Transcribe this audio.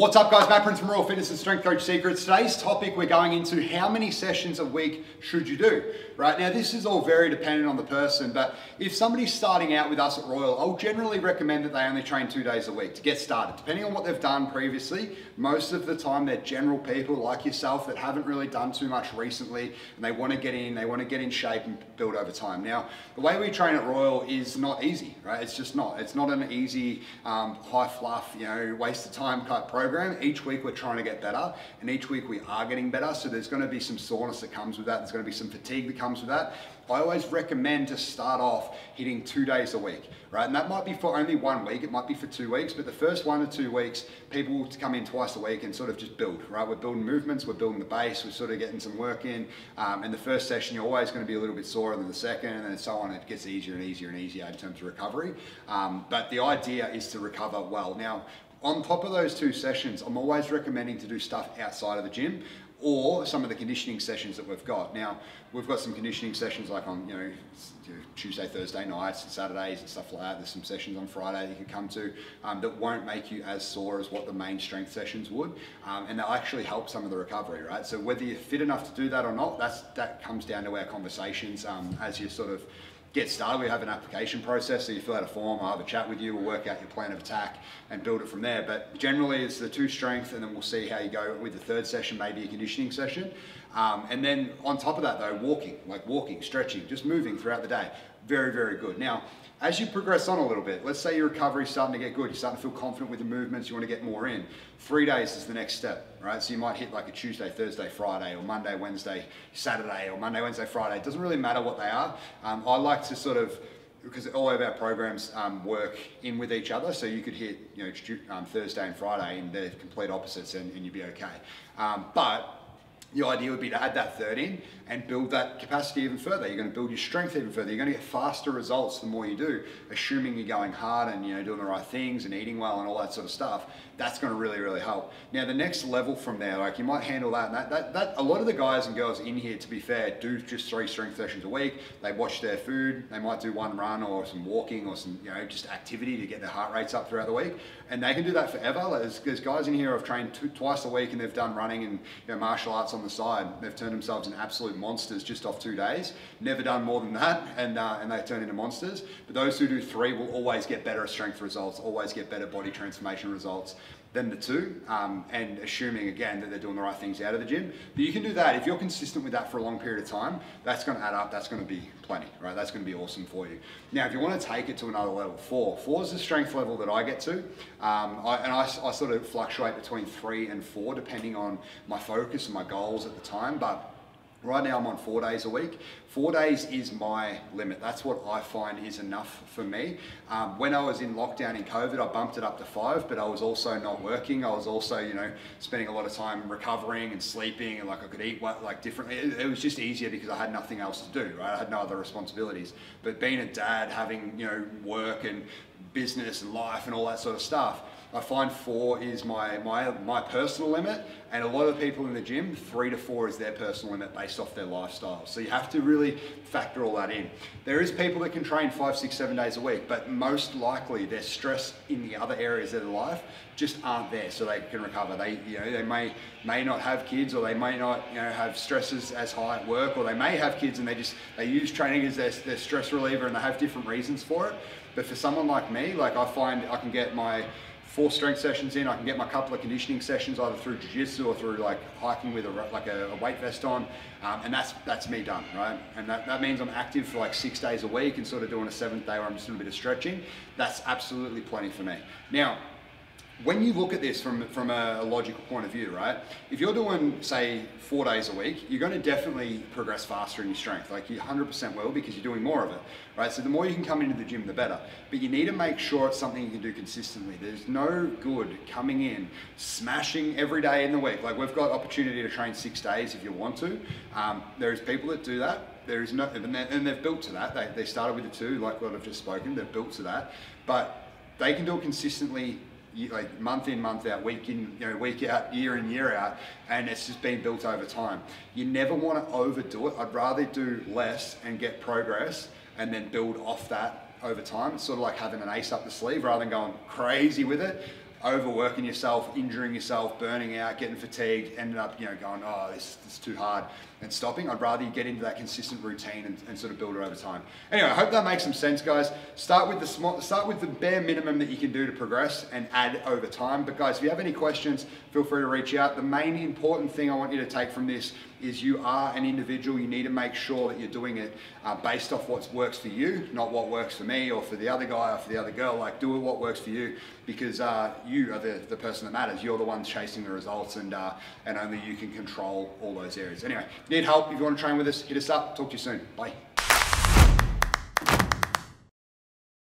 What's up guys, Matt Prince from Royale Fitness and Strength Coach Secrets. Today's topic, we're going into how many sessions a week should you do, right? Now this is all very dependent on the person, but if somebody's starting out with us at Royale, I'll generally recommend that they only train 2 days a week to get started. Depending on what they've done previously, most of the time they're general people like yourself that haven't really done too much recently and they want to get in shape and build over time. Now, the way we train at Royale is not easy, right? It's just not. It's not an easy, high fluff, waste of time type program. Each week we're trying to get better, and each week we are getting better. So there's going to be some soreness that comes with that. There's going to be some fatigue that comes with that. I always recommend to start off hitting 2 days a week, right? And that might be for only 1 week. It might be for 2 weeks, but the first 1 to 2 weeks, people will come in twice a week and sort of just build, right? We're building movements, we're building the base, we're sort of getting some work in. And the first session, you're always going to be a little bit sorer than the second, and then so on. It gets easier and easier and easier in terms of recovery. But the idea is to recover well. Now, on top of those 2 sessions, I'm always recommending to do stuff outside of the gym or some of the conditioning sessions that we've got. Now, we've got some conditioning sessions like on Tuesday, Thursday nights and Saturdays and stuff like that. There's some sessions on Friday that you can come to that won't make you as sore as what the main strength sessions would. And they'll actually help some of the recovery, right? So whether you're fit enough to do that or not, that comes down to our conversations as you sort of get started. We have an application process, so you fill out a form, I'll have a chat with you, we'll work out your plan of attack and build it from there. But generally it's the 2 strength, and then we'll see how you go with the 3rd session, maybe a conditioning session. And then on top of that though, walking, stretching, just moving throughout the day. Very, very good. Now, as you progress on a little bit, let's say your recovery is starting to get good, you're starting to feel confident with the movements, you want to get more in. 3 days is the next step, right? So you might hit like a Tuesday, Thursday, Friday, or Monday, Wednesday, Saturday, or Monday, Wednesday, Friday. It doesn't really matter what they are. I like to sort of, because all of our programs work in with each other, so you could hit Thursday and Friday and they're complete opposites and you'd be okay. But the idea would be to add that 3rd in and build that capacity even further. You're going to build your strength even further. You're going to get faster results the more you do, assuming you're going hard and doing the right things and eating well and all that sort of stuff. That's going to really, really help. Now the next level from there, like you might handle that, and that a lot of the guys and girls in here, to be fair, do just 3 strength sessions a week. They watch their food. They might do 1 run or some walking or some just activity to get their heart rates up throughout the week, and they can do that forever. There's guys in here who have trained twice a week and they've done running and martial arts on the side. They've turned themselves into absolute monsters just off 2 days. Never done more than that, and they turn into monsters. But those who do 3 will always get better strength results, always get better body transformation results than the 2, and assuming again that they're doing the right things out of the gym. But you can do that if you're consistent with that for a long period of time. That's going to add up. That's going to be plenty, right? That's going to be awesome for you. Now, if you want to take it to another level, 4 is the strength level that I get to, I sort of fluctuate between 3 and 4 depending on my focus and my goals at the time. But right now I'm on 4 days a week. 4 days is my limit. That's what I find is enough for me. When I was in lockdown in COVID, I bumped it up to 5, but I was also not working. I was also, spending a lot of time recovering and sleeping, and like I could eat differently. It was just easier because I had nothing else to do, right? I had no other responsibilities. But being a dad, having, work and business and life and all that sort of stuff, I find 4 is my personal limit, and a lot of people in the gym, 3 to 4 is their personal limit based off their lifestyle. So you have to really factor all that in. There is people that can train 5, 6, 7 days a week, but most likely their stress in the other areas of their life just aren't there, so they can recover. They may not have kids, or they may not have stresses as high at work, or they may have kids and they use training as their stress reliever, and they have different reasons for it. But for someone like me, I find I can get my 4 strength sessions in, I can get my couple of conditioning sessions either through jiu-jitsu or through hiking with a weight vest on, and that's me done, right? And that means I'm active for 6 days a week and sort of doing a 7th day where I'm just doing a bit of stretching. That's absolutely plenty for me. Now, when you look at this from a logical point of view, right? If you're doing, say, 4 days a week, you're going to definitely progress faster in your strength. You 100% will, because you're doing more of it, right? So the more you can come into the gym, the better. But you need to make sure it's something you can do consistently. There's no good coming in, smashing every day in the week. We've got opportunity to train 6 days if you want to. There's people that do that. There is no, and they've built to that. They started with the 2, like what I've just spoken. They've built to that, but they can do it consistently, month in, month out, week in, week out, year in, year out, and it's just been built over time. You never want to overdo it. I'd rather do less and get progress and then build off that over time. It's sort of like having an ace up the sleeve rather than going crazy with it. overworking yourself, injuring yourself, burning out, getting fatigued, ending up, going, oh, this is too hard, and stopping. I'd rather you get into that consistent routine and sort of build it over time. Anyway, I hope that makes some sense, guys. Start with the bare minimum that you can do to progress and add over time. But guys, if you have any questions, feel free to reach out. The main important thing I want you to take from this is you are an individual. You need to make sure that you're doing it based off what works for you, not what works for me or for the other guy or for the other girl. Like, do what works for you, because you are the person that matters. You're the one chasing the results, and only you can control all those areas. Anyway, if you need help, if you want to train with us, hit us up. Talk to you soon. Bye.